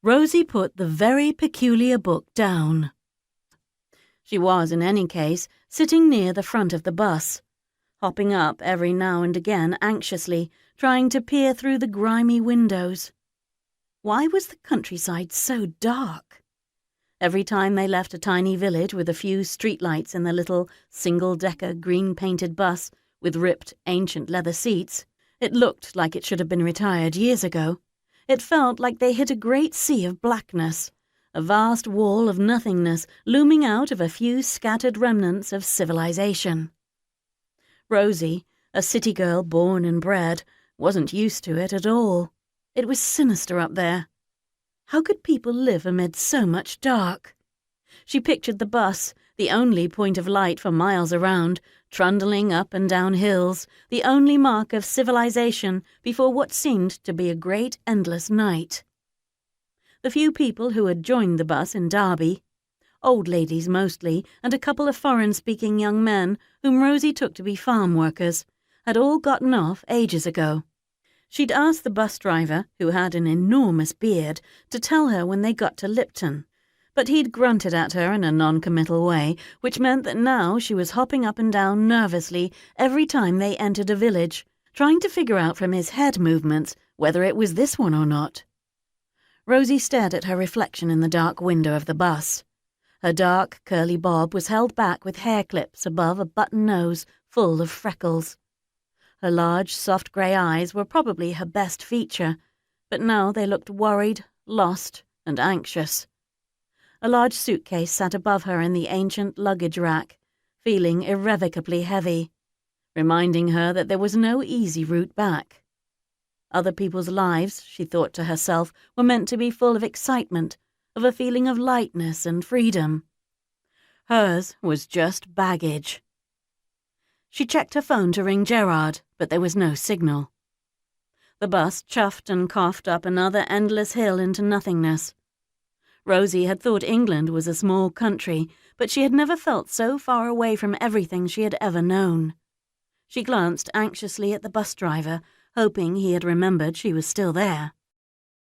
Rosie put the very peculiar book down. She was, in any case, sitting near the front of the bus, hopping up every now and again anxiously, trying to peer through the grimy windows. Why was the countryside so dark? Every time they left a tiny village with a few streetlights in the little single-decker green-painted bus with ripped ancient leather seats, it looked like it should have been retired years ago. It felt like they hit a great sea of blackness, a vast wall of nothingness looming out of a few scattered remnants of civilization. Rosie, a city girl born and bred, wasn't used to it at all. It was sinister up there. How could people live amid so much dark? She pictured the bus, the only point of light for miles around, trundling up and down hills, the only mark of civilization before what seemed to be a great endless night. The few people who had joined the bus in Derby, old ladies mostly, and a couple of foreign-speaking young men whom Rosie took to be farm workers, had all gotten off ages ago. She'd asked the bus driver, who had an enormous beard, to tell her when they got to Lipton, but he'd grunted at her in a non-committal way, which meant that now she was hopping up and down nervously every time they entered a village, trying to figure out from his head movements whether it was this one or not. Rosie stared at her reflection in the dark window of the bus. Her dark, curly bob was held back with hair clips above a button nose full of freckles. Her large, soft grey eyes were probably her best feature, but now they looked worried, lost, and anxious. A large suitcase sat above her in the ancient luggage rack, feeling irrevocably heavy, reminding her that there was no easy route back. Other people's lives, she thought to herself, were meant to be full of excitement, of a feeling of lightness and freedom. Hers was just baggage. She checked her phone to ring Gerard, but there was no signal. The bus chuffed and coughed up another endless hill into nothingness. Rosie had thought England was a small country, but she had never felt so far away from everything she had ever known. She glanced anxiously at the bus driver, hoping he had remembered she was still there.